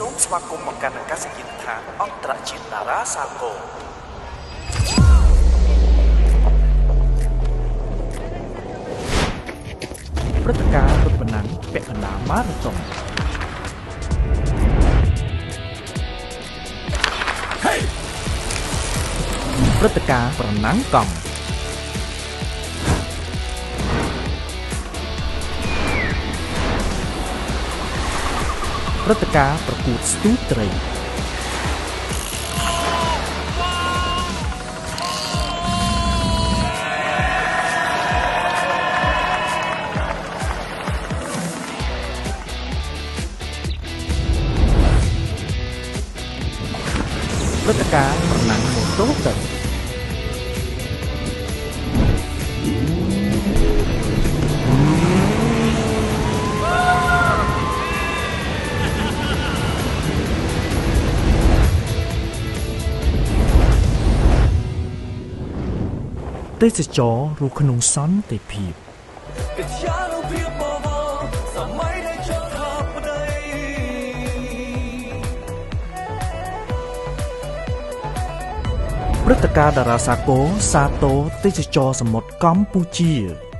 សូមស្វាគមន៍មកកាន់អាកាសយានដ្ឋានអន្តរជាតិតារាសាគរព្រឹត្តិការណ៍រត់បណ្ណាំងពាក់កណ្ដាលម៉ារ៉ាតុងព្រឹត្តិការណ៍ប្រណាំងកង់ព្រឹត្តិការណ៍ប្រកួតស្ទូចត្រីព្រឹត្តិការណ៍ប្រណាំងម៉ូតូទឹកទេសចររស់ក្នុងសន្តិភាពព្រឹត្តិការណ៍តារាសាគរសាទរទេសចរសមុទ្រកម្ពុជា